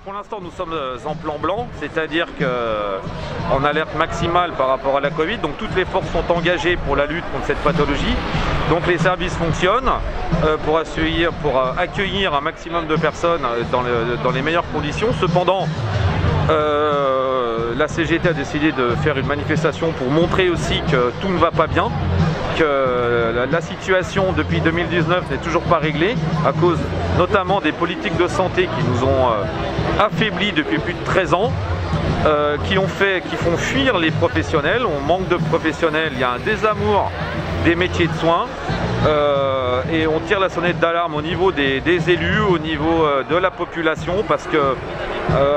pour l'instant nous sommes en plan blanc, c'est-à-dire qu'en alerte maximale par rapport à la Covid, donc toutes les forces sont engagées pour la lutte contre cette pathologie. Donc les services fonctionnent pour accueillir un maximum de personnes dans les meilleures conditions. Cependant, la CGT a décidé de faire une manifestation pour montrer aussi que tout ne va pas bien, que la situation depuis 2019 n'est toujours pas réglée à cause notamment des politiques de santé qui nous ont affaiblis depuis plus de 13 ans, qui font fuir les professionnels. On manque de professionnels, il y a un désamour des métiers de soins et on tire la sonnette d'alarme au niveau des élus, au niveau de la population, parce que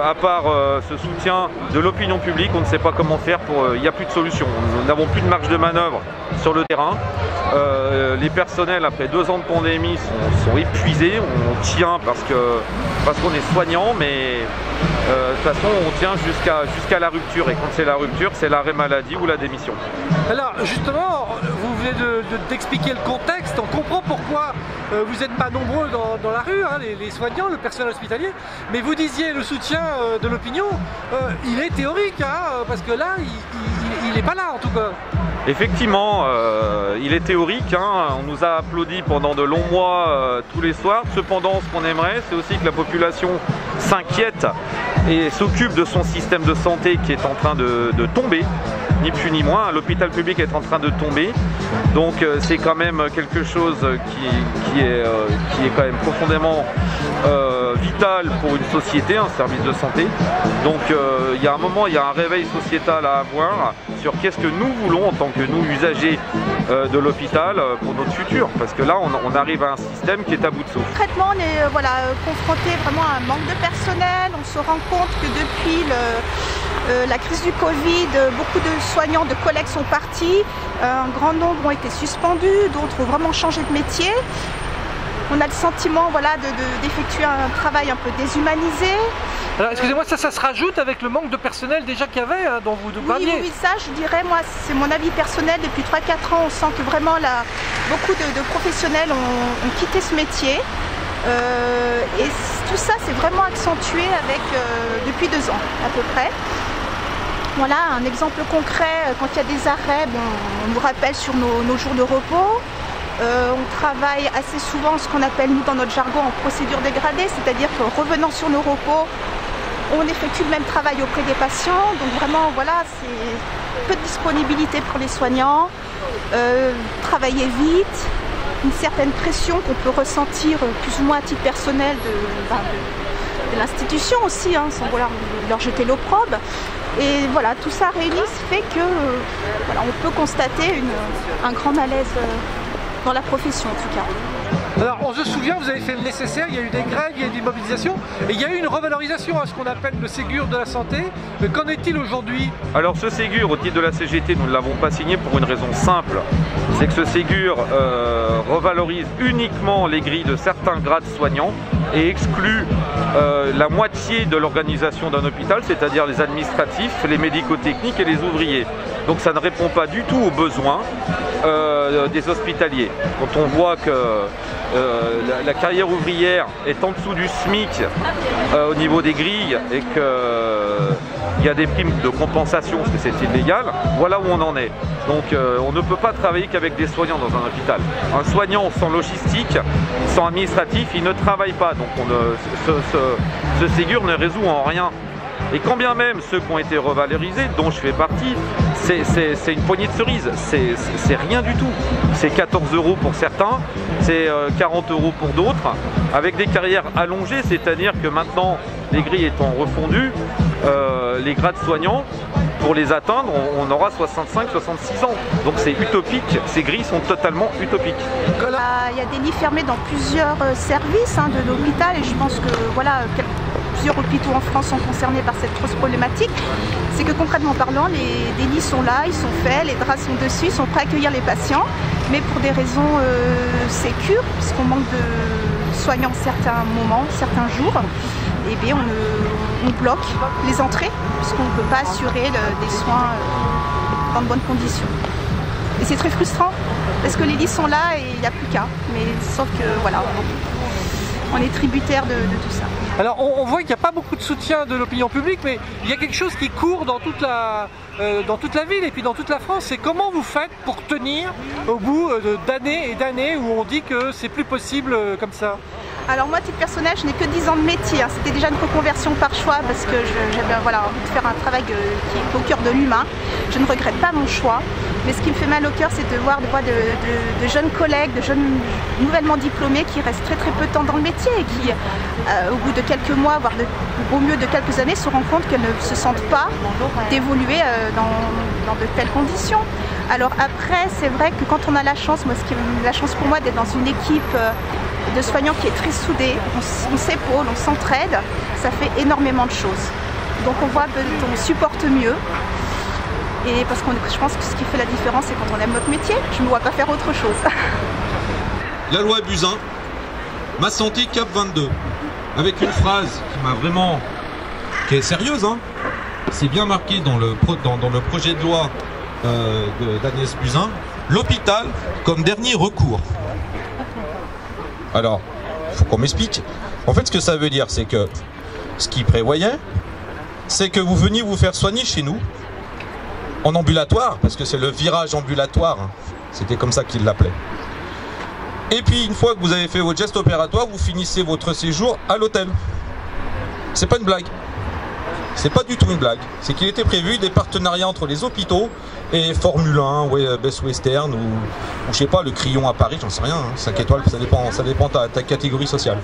à part ce soutien de l'opinion publique, on ne sait pas comment faire. Il n'y a plus de solution. Nous n'avons plus de marge de manœuvre sur le terrain. Les personnels, après 2 ans de pandémie, sont épuisés. On tient parce qu'on est soignant, mais de toute façon, on tient jusqu'à la rupture. Et quand c'est la rupture, c'est l'arrêt maladie ou la démission. Alors justement, vous venez d'expliquer le contexte. On comprend pourquoi vous n'êtes pas nombreux dans la rue, hein, les soignants, le personnel hospitalier. Mais vous disiez le soutien de l'opinion, il est théorique, hein, parce que là, il n'est pas là en tout cas. Effectivement, il est théorique, hein. On nous a applaudi pendant de longs mois tous les soirs. Cependant, ce qu'on aimerait, c'est aussi que la population s'inquiète et s'occupe de son système de santé qui est en train de tomber, ni plus ni moins. L'hôpital public est en train de tomber, donc c'est quand même quelque chose qui est quand même profondément vital pour une société, un service de santé. Donc il y a un moment, il y a un réveil sociétal à avoir sur qu'est-ce que nous voulons en tant que nous usagers de l'hôpital pour notre futur, parce que là on arrive à un système qui est à bout de souffle. Concrètement, on est confronté vraiment à un manque de personnel. On se rend compte que depuis la crise du Covid, beaucoup de soignants, de collègues sont partis, un grand nombre ont été suspendus, d'autres ont vraiment changé de métier. On a le sentiment d'effectuer un travail un peu déshumanisé. Alors excusez-moi, ça se rajoute avec le manque de personnel déjà qu'il y avait, hein, dont vous parliez. Oui, ça je dirais, moi c'est mon avis personnel, depuis 3-4 ans on sent que vraiment beaucoup de professionnels ont quitté ce métier. Et tout ça c'est vraiment accentué depuis 2 ans à peu près. Voilà un exemple concret, quand il y a des arrêts, on nous rappelle sur nos jours de repos. On travaille assez souvent ce qu'on appelle nous dans notre jargon en procédure dégradée, c'est-à-dire que revenant sur nos repos, on effectue le même travail auprès des patients. Donc vraiment voilà, c'est peu de disponibilité pour les soignants, travailler vite, une certaine pression qu'on peut ressentir plus ou moins à titre personnel de l'institution aussi, hein, sans vouloir leur jeter l'opprobre. Et voilà, tout ça réuni fait que on peut constater un grand malaise dans la profession en tout cas. Alors on se souvient, vous avez fait le nécessaire, il y a eu des grèves, il y a eu des mobilisations et il y a eu une revalorisation à ce qu'on appelle le Ségur de la santé. Mais qu'en est-il aujourd'hui? Alors ce Ségur au titre de la CGT, nous ne l'avons pas signé pour une raison simple, c'est que ce Ségur revalorise uniquement les grilles de certains grades soignants et exclut la moitié de l'organisation d'un hôpital, c'est-à-dire les administratifs, les médico-techniques et les ouvriers. Donc ça ne répond pas du tout aux besoins des hospitaliers. Quand on voit que la carrière ouvrière est en dessous du SMIC au niveau des grilles et qu'il y a des primes de compensation parce que c'est illégal, voilà où on en est. Donc on ne peut pas travailler qu'avec des soignants dans un hôpital. Un soignant sans logistique, sans administratif, il ne travaille pas. Donc ce Ségur ne résout en rien. Et quand bien même ceux qui ont été revalorisés, dont je fais partie, c'est une poignée de cerises, c'est rien du tout. C'est 14 € pour certains, c'est 40 € pour d'autres, avec des carrières allongées, c'est-à-dire que maintenant, les grilles étant refondues, les grades soignants, pour les atteindre, on aura 65-66 ans. Donc c'est utopique, ces grilles sont totalement utopiques. Il y a des lits fermés dans plusieurs services de l'hôpital et je pense que voilà, plusieurs hôpitaux en France sont concernés par cette grosse problématique. C'est que concrètement parlant, les lits sont là, ils sont faits, les draps sont dessus, ils sont prêts à accueillir les patients, mais pour des raisons sécures, puisqu'on manque de soignants certains moments, certains jours, et bien on bloque les entrées, puisqu'on ne peut pas assurer des soins dans de bonnes conditions. Et c'est très frustrant, parce que les lits sont là et il n'y a plus qu'à, mais sauf que voilà, on est tributaire de tout ça. Alors on voit qu'il n'y a pas beaucoup de soutien de l'opinion publique, mais il y a quelque chose qui court dans toute la ville et puis dans toute la France. C'est comment vous faites pour tenir au bout d'années et d'années où on dit que c'est plus possible comme ça? Alors moi, à titre personnel, je n'ai que 10 ans de métier. C'était déjà une reconversion par choix parce que j'avais envie de faire un travail qui est au cœur de l'humain. Je ne regrette pas mon choix. Mais ce qui me fait mal au cœur, c'est de voir de jeunes collègues, de jeunes nouvellement diplômés qui restent très peu de temps dans le métier et qui, au bout de quelques mois, voire au mieux de quelques années, se rendent compte qu'elles ne se sentent pas d'évoluer dans de telles conditions. Alors après, c'est vrai que quand on a la chance, la chance pour moi d'être dans une équipe de soignants qui est très soudée, on s'épaule, on s'entraide, ça fait énormément de choses. Donc on voit qu'on supporte mieux. Et parce que je pense que ce qui fait la différence, c'est quand on aime notre métier. Je ne me vois pas faire autre chose. La loi Buzyn, ma santé cap 22, avec une phrase qui est sérieuse, hein. C'est bien marqué dans le projet de loi d'Agnès Buzyn, l'hôpital comme dernier recours. Alors, il faut qu'on m'explique. En fait, ce que ça veut dire, c'est que ce qu'il prévoyait, c'est que vous veniez vous faire soigner chez nous, en ambulatoire, parce que c'est le virage ambulatoire, hein. C'était comme ça qu'il l'appelait. Et puis, une fois que vous avez fait votre geste opératoire, vous finissez votre séjour à l'hôtel. C'est pas une blague. C'est pas du tout une blague. C'est qu'il était prévu des partenariats entre les hôpitaux et Formule 1, Best Western ou je sais pas, le Crillon à Paris, j'en sais rien, hein, 5 étoiles, ça dépend de ta catégorie sociale.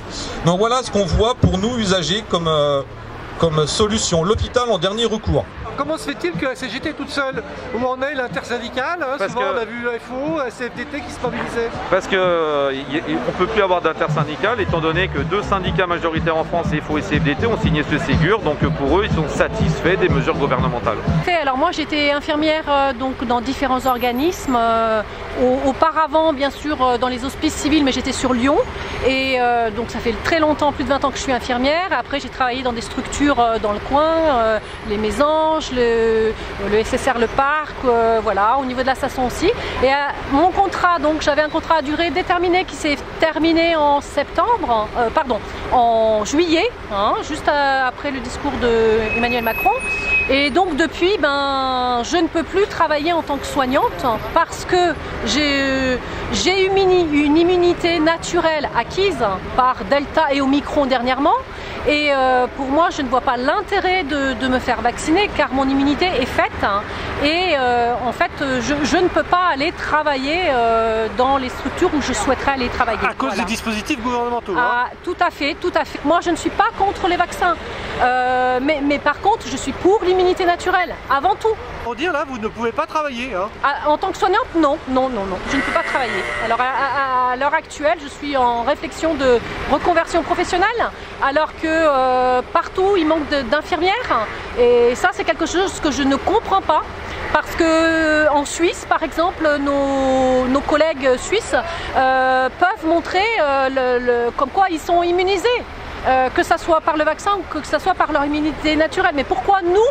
Donc voilà ce qu'on voit pour nous usagers comme solution, l'hôpital en dernier recours. Comment se fait-il que la CGT est toute seule? Où en est l'intersyndicale? Souvent on a vu FO, CFDT qui se mobilisaient. Parce qu'on ne peut plus avoir d'intersyndicale étant donné que 2 syndicats majoritaires en France, FO et CFDT, ont signé ce Ségur, donc pour eux ils sont satisfaits des mesures gouvernementales. Alors moi j'étais infirmière donc dans différents organismes, auparavant bien sûr dans les hospices civils, mais j'étais sur Lyon et donc ça fait très longtemps, plus de 20 ans que je suis infirmière. Après j'ai travaillé dans des structures dans le coin, les Mésanges, le SSR Le Parc, voilà, au niveau de la station aussi. Et mon contrat, donc j'avais un contrat à durée déterminée qui s'est terminé en en juillet, hein, juste après le discours d'Emmanuel Macron. Et donc depuis, je ne peux plus travailler en tant que soignante parce que j'ai eu une immunité naturelle acquise par Delta et Omicron dernièrement. Et pour moi, je ne vois pas l'intérêt de me faire vacciner car mon immunité est faite. Hein, et en fait, je ne peux pas aller travailler dans les structures où je souhaiterais aller travailler. À cause des dispositifs gouvernementaux. Tout à fait, tout à fait. Moi, je ne suis pas contre les vaccins. Mais par contre, je suis pour l'immunité naturelle, avant tout. Pour dire là, vous ne pouvez pas travailler. Hein. En tant que soignante, non, je ne peux pas travailler. Alors à l'heure actuelle, je suis en réflexion de reconversion professionnelle, alors que partout il manque d'infirmières. Et ça, c'est quelque chose que je ne comprends pas. Parce que en Suisse, par exemple, nos collègues suisses peuvent montrer comme quoi ils sont immunisés. Que ce soit par le vaccin ou que ce soit par leur immunité naturelle. Mais pourquoi nous,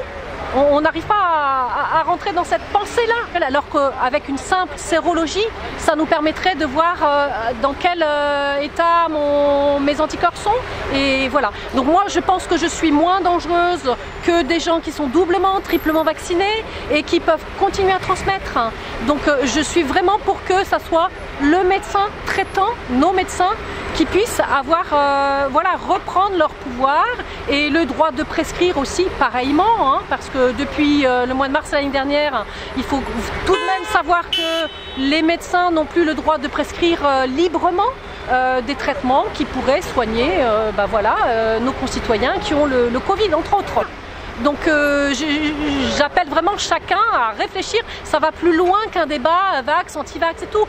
on n'arrive pas à rentrer dans cette pensée-là? Alors qu'avec une simple sérologie, ça nous permettrait de voir dans quel état mes anticorps sont. Et voilà. Donc moi, je pense que je suis moins dangereuse que des gens qui sont doublement, triplement vaccinés et qui peuvent continuer à transmettre. Donc je suis vraiment pour que ça soit le médecin traitant, nos médecins, qui puissent avoir, reprendre leur pouvoir et le droit de prescrire aussi pareillement, hein, parce que depuis le mois de mars l'année dernière, il faut tout de même savoir que les médecins n'ont plus le droit de prescrire librement des traitements qui pourraient soigner nos concitoyens qui ont le Covid, entre autres. Donc j'appelle vraiment chacun à réfléchir, ça va plus loin qu'un débat vax, anti-vax et tout.